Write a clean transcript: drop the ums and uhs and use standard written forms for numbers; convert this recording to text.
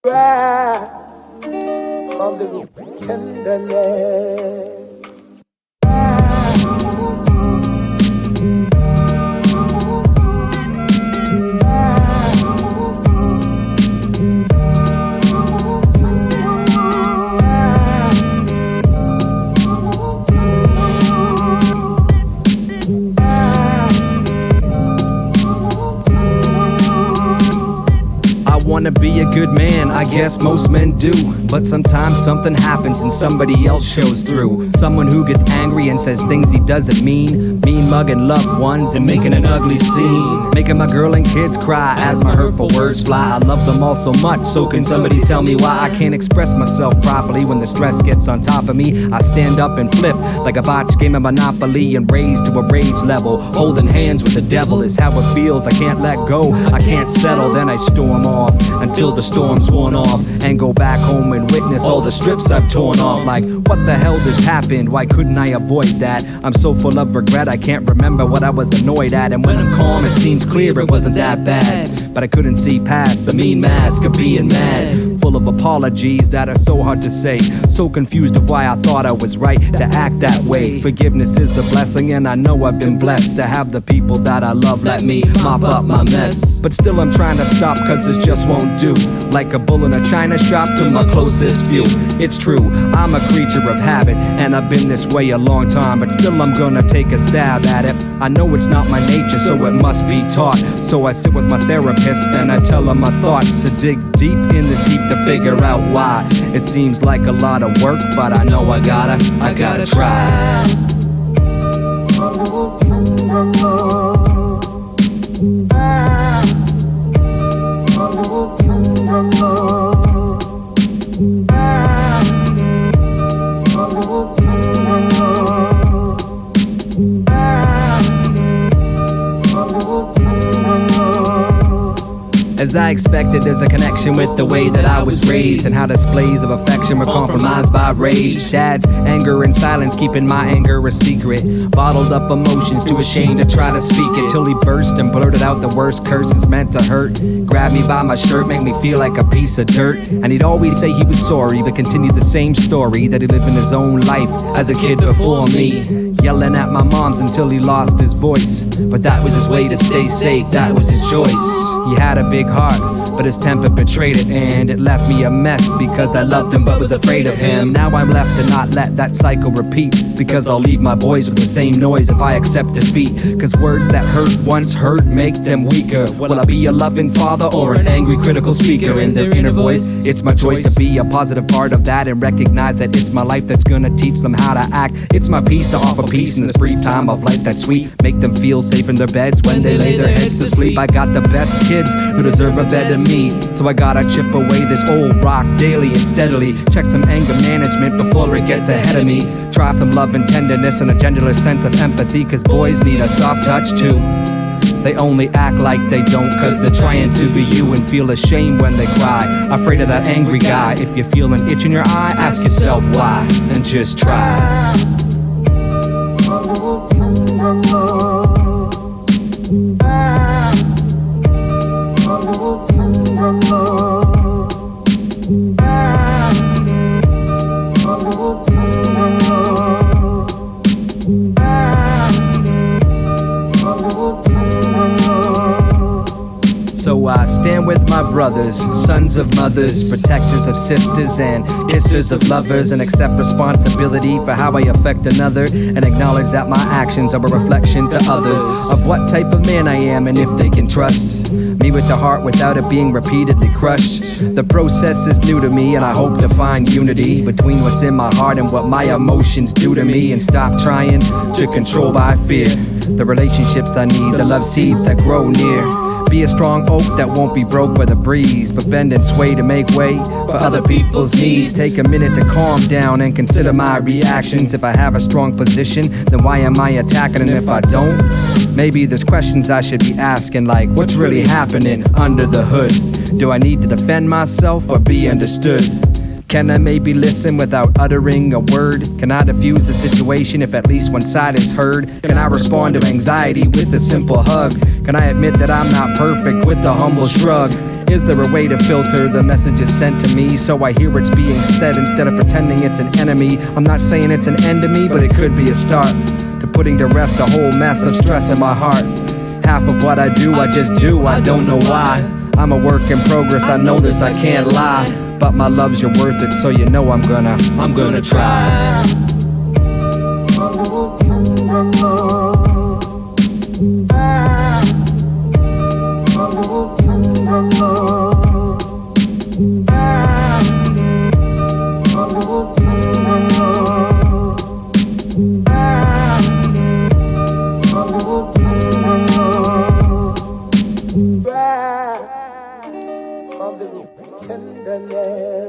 Cry on the tenderness. Wanna be a good man, I guess most men do. But sometimes something happens and somebody else shows through. Someone who gets angry and says things he doesn't mean. Mean mugging loved ones and making an ugly scene. Making my girl and kids cry as my hurtful words fly. I love them all so much, so can somebody tell me why I can't express myself properly when the stress gets on top of me? I stand up and flip like a botched game of Monopoly and raise to a rage level. Holding hands with the devil is how it feels. I can't let go, I can't settle, then I storm off until the storm's worn off and go back home and witness all the strips I've torn off. Like, what the hell just happened? Why couldn't I avoid that? I'm so full of regret, I can't remember what I was annoyed at. And when I'm calm, it seems clear it wasn't that bad. But I couldn't see past the mean mask of being mad. Full of apologies that are so hard to say. So confused of why I thought I was right to act that way. Forgiveness is a blessing and I know I've been blessed to have the people that I love let me mop up my mess. But still I'm trying to stop cause this just won't do. Like a bull in a china shop to my closest few. It's true, I'm a creature of habit and I've been this way a long time. But still I'm gonna take a stab at it. I know it's not my nature so it must be taught. So I sit with my therapist and I tell her my thoughts. To dig deep in this heap to figure out why. It seems like a lot of work, but I know I gotta try. As I expected, there's a connection with the way that I was raised and how displays of affection were compromised by rage. Dad's anger and silence, keeping my anger a secret. Bottled up emotions, too ashamed to try to speak it, till he burst and blurted out the worst curses meant to hurt. Grabbed me by my shirt, make me feel like a piece of dirt. And he'd always say he was sorry, but continued the same story that he lived in his own life as a kid before me. Yelling at my moms until he lost his voice. But that was his way to stay safe, that was his choice. He had a big heart, but his temper betrayed it, and it left me a mess because I loved him but was afraid of him. Now I'm left to not let that cycle repeat, because I'll leave my boys with the same noise if I accept defeat. Cause words that hurt once hurt make them weaker. Will I be a loving father or an angry critical speaker in their inner voice? It's my choice to be a positive part of that and recognize that it's my life that's gonna teach them how to act. It's my peace to offer peace in this brief time of life that's sweet. Make them feel safe in their beds when they lay their heads to sleep. I got the best kids who deserve a better me, so I gotta chip away this old rock daily and steadily. Check some anger management before it gets ahead of me. Try some love and tenderness and a gentler sense of empathy, cause boys need a soft touch too. They only act like they don't cause they're trying to be you and feel ashamed when they cry. Afraid of that angry guy. If you feel an itch in your eye, ask yourself why and just try. So I stand with my brothers, sons of mothers, protectors of sisters and kissers of lovers, and accept responsibility for how I affect another, and acknowledge that my actions are a reflection to others of what type of man I am and if they can trust me with the heart without it being repeatedly crushed. The process is new to me and I hope to find unity between what's in my heart and what my emotions do to me, and stop trying to control by fear the relationships I need, the love seeds that grow near. Be a strong oak that won't be broke by the breeze, but bend and sway to make way for other people's needs. Take a minute to calm down and consider my reactions. If I have a strong position, then why am I attacking? And if I don't, maybe there's questions I should be asking, like what's really happening under the hood? Do I need to defend myself or be understood? Can I maybe listen without uttering a word? Can I diffuse the situation if at least one side is heard? Can I respond to anxiety with a simple hug? Can I admit that I'm not perfect with a humble shrug? Is there a way to filter the messages sent to me so I hear what's being said instead of pretending it's an enemy? I'm not saying it's an end to me, but it could be a start to putting to rest a whole mess of stress in my heart. Half of what I do, I just do, I don't know why. I'm a work in progress, I know this, I can't lie. But my loves, you're worth it, so you know I'm gonna try. Tenderness.